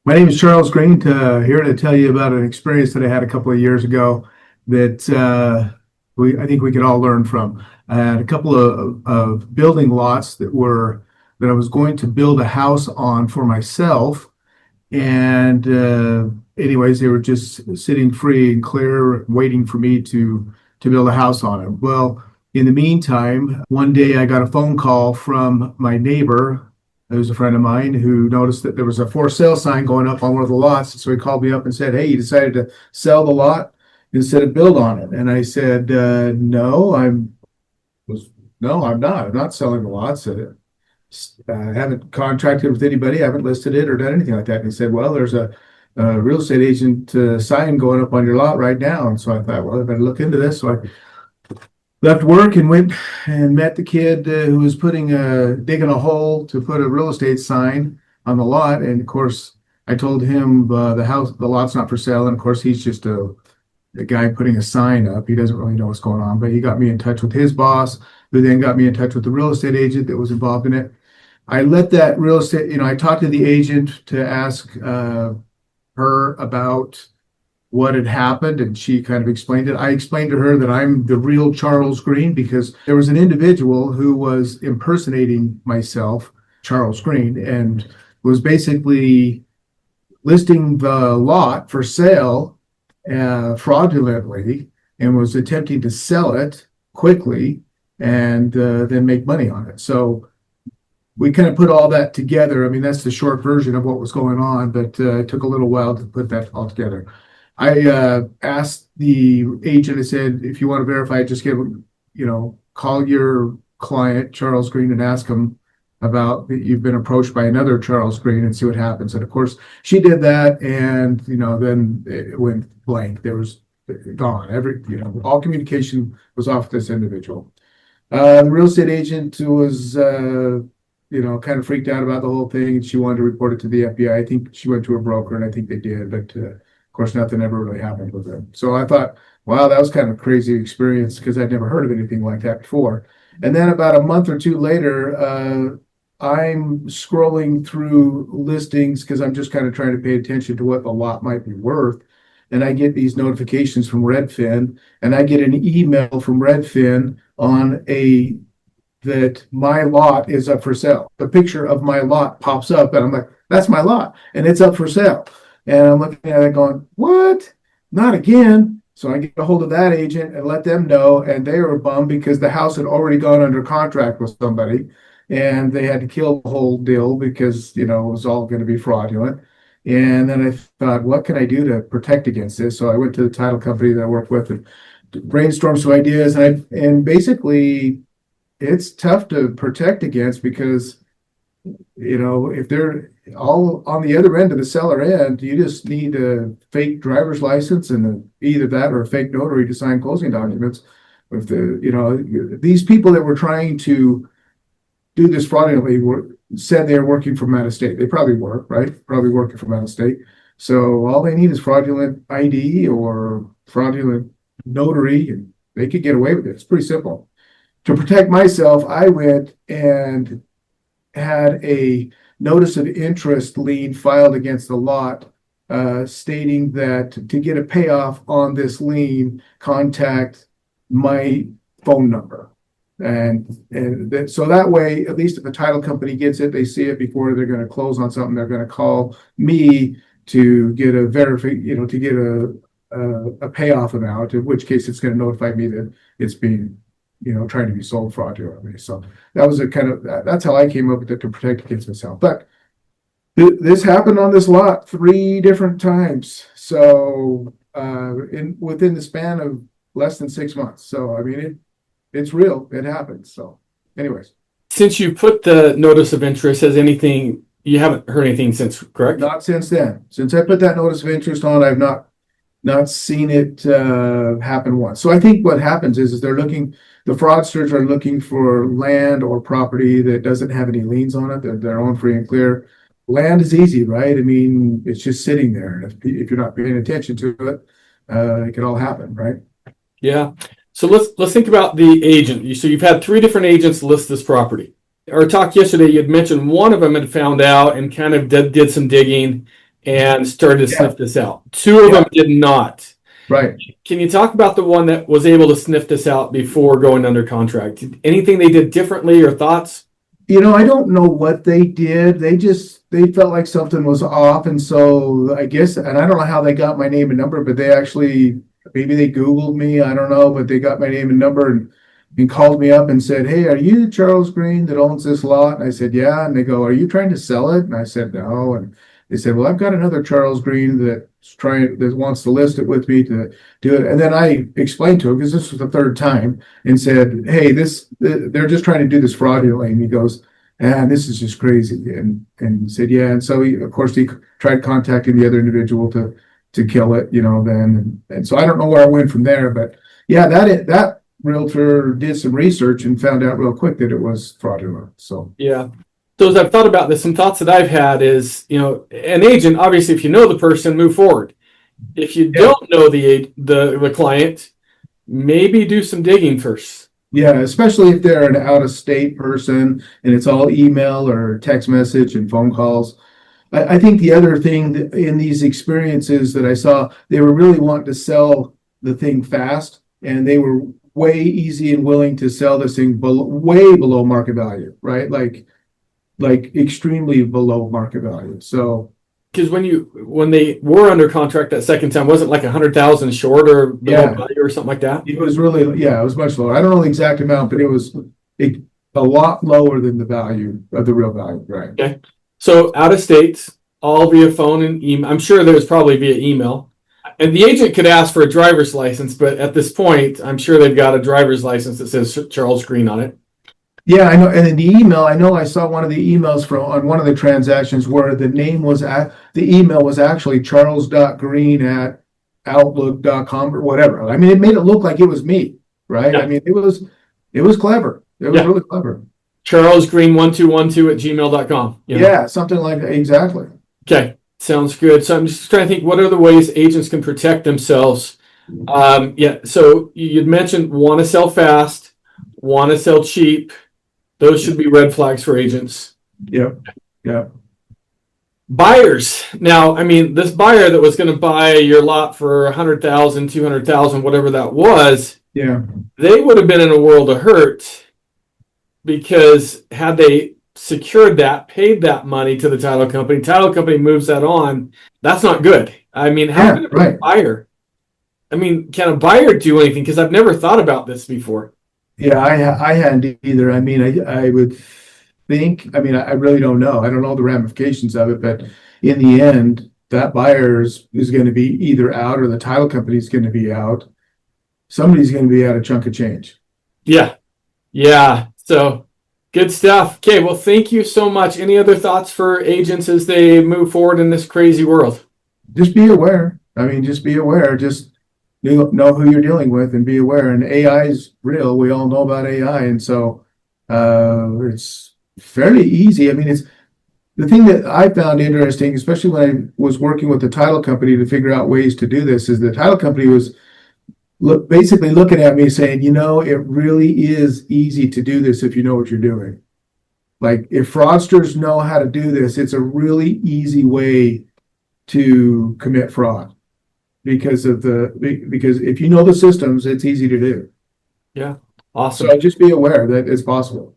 My name is Charles Green, here to tell you about an experience that I had a couple of years ago that I think we could all learn from. I had a couple of building lots that I was going to build a house on for myself, and anyways, they were just sitting free and clear, waiting for me to build a house on it. Well, in the meantime, one day I got a phone call from my neighbor, who's a friend of mine, who noticed that there was a for sale sign going up on one of the lots. So he called me up and said, "Hey, you decided to sell the lot instead of build on it?" And I said, "No, I'm not. I'm not selling the lots. I haven't contracted with anybody. I haven't listed it or done anything like that." And he said, "Well, there's a real estate agent sign going up on your lot right now." And so I thought, well, I better look into this. So I left work and went and met the kid who was digging a hole to put a real estate sign on the lot. And of course, I told him the lot's not for sale. And of course, he's just a guy putting a sign up. He doesn't really know what's going on. But he got me in touch with his boss, who then got me in touch with the real estate agent that was involved in it. I let that real estate, I talked to the agent to ask her about what had happened, and she kind of explained it. I explained to her that I'm the real Charles Green because there was an individual who was impersonating myself, Charles Green, and was basically listing the lot for sale fraudulently, and was attempting to sell it quickly and then make money on it. So we kind of put all that together. I mean, that's the short version of what was going on, but it took a little while to put that all together. I asked the agent, I said, if you want to verify, just call your client, Charles Green, and ask him about that you've been approached by another Charles Green and see what happens. And of course, she did that, and then it went blank. There was gone. All communication was off this individual. The real estate agent was kind of freaked out about the whole thing, and she wanted to report it to the FBI. I think she went to a broker, and I think they did, but of course, nothing ever really happened with it. So I thought, wow, that was kind of a crazy experience because I'd never heard of anything like that before. And then about a month or two later, I'm scrolling through listings because I'm just kind of trying to pay attention to what the lot might be worth. And I get these notifications from Redfin, and I get an email from Redfin that my lot is up for sale. The picture of my lot pops up, and I'm like, that's my lot, and it's up for sale. And I'm looking at it going, what? Not again. So I get a hold of that agent and let them know. And they were bummed because the house had already gone under contract with somebody. And they had to kill the whole deal because, it was all going to be fraudulent. And then I thought, what can I do to protect against this? So I went to the title company that I work with and brainstormed some ideas. And basically, it's tough to protect against because if they're all on the other end of the seller end, you just need a fake driver's license and either that or a fake notary to sign closing documents. If these people that were trying to do this fraudulently said they were working from out of state. They probably were, right? Probably working from out of state. So all they need is fraudulent ID or fraudulent notary, and they could get away with it. It's pretty simple. To protect myself, I went and had a notice of interest lien filed against the lot, stating that to get a payoff on this lien, contact my phone number. And so that way, at least if the title company gets it, they see it before they're going to close on something. They're going to call me to get a payoff amount, in which case it's going to notify me that it's being trying to be sold fraudulently. So that was that's how I came up with it to protect against myself. But this happened on this lot 3 different times. So within the span of less than 6 months. So I mean, it's real. It happens. So anyways. Since you put the notice of interest, you haven't heard anything since, correct? Not since then. Since I put that notice of interest on, I've not seen it happen once. So I think what happens is the fraudsters are looking for land or property that doesn't have any liens on it. They're owned free and clear. Land is easy, right? I mean, it's just sitting there. If you're not paying attention to it, it could all happen, right? Yeah. So let's think about the agent. So you've had 3 different agents list this property. Our talk yesterday, you had mentioned one of them had found out and kind of did some digging and started to Yeah. sniff this out. Two of them did not. Right. Can you talk about the one that was able to sniff this out before going under contract? Anything they did differently or thoughts? I don't know what they did. They felt like something was off. And so I guess, and I don't know how they got my name and number, but they actually, maybe they Googled me. I don't know, but they got my name and number and called me up and said, "Hey, are you Charles Green that owns this lot?" And I said, "Yeah." And they go, "Are you trying to sell it?" And I said, "No." And they said, "Well, I've got another Charles Green that wants to list it with me to do it." And then I explained to him, because this was the third time, and said, "Hey, they're just trying to do this fraudulently." And he goes, "And this is just crazy." And he said, "Yeah." And so of course, he tried contacting the other individual to kill it, then. And so I don't know where I went from there, but yeah, that realtor did some research and found out real quick that it was fraudulent. So Yeah. So as I've thought about this, some thoughts that I've had is, an agent, obviously, if you know the person, move forward. If you don't know the client, maybe do some digging first. yeah, especially if they're an out-of-state person and it's all email or text message and phone calls. I think the other thing that in these experiences that I saw, they were really wanting to sell the thing fast, and they were way easy and willing to sell this thing way below market value, right? Like extremely below market value. So Because when they were under contract that second time, wasn't like 100,000 short or below Yeah. value or something like that? it was really, yeah, it was much lower. I don't know the exact amount, but it was a lot lower than the value of the real value, right? Okay. So out of state, all via phone and email. I'm sure there's probably via email. And the agent could ask for a driver's license, but at this point, I'm sure they've got a driver's license that says Charles Green on it. Yeah, I know. And in the email, I know I saw one of the emails on one of the transactions where the email was actually charles.green@outlook.com or whatever. I mean, it made it look like it was me, right? Yeah. I mean, it was clever. It was really clever. CharlesGreen1212@gmail.com. Yeah, something like that. Exactly. Okay. Sounds good. So I'm just trying to think, what are the ways agents can protect themselves? So you'd mentioned want to sell fast, want to sell cheap. Those should be red flags for agents. Yep. Yeah. Buyers. Now, I mean, this buyer that was going to buy your lot for 100,000, 200,000, whatever that was, Yeah. they would have been in a world of hurt, because had they secured that, paid that money to the title company moves that on, that's not good. I mean, how can a buyer? I mean, can a buyer do anything? Because I've never thought about this before. Yeah, I hadn't either. I mean, I would think, I mean, I really don't know. I don't know the ramifications of it, but in the end, that buyer is going to be either out, or the title company is going to be out. Somebody's going to be out a chunk of change. Yeah. Yeah. So good stuff. Okay. Well, thank you so much. Any other thoughts for agents as they move forward in this crazy world? Just be aware. I mean, just be aware. Just know who you're dealing with and be aware. And AI is real. We all know about AI. And so it's fairly easy. I mean, it's the thing that I found interesting, especially when I was working with the title company to figure out ways to do this, is the title company was basically looking at me saying, it really is easy to do this if you know what you're doing. Like, if fraudsters know how to do this, it's a really easy way to commit fraud because if you know the systems, it's easy to do. Yeah. Awesome. So just be aware that it's possible.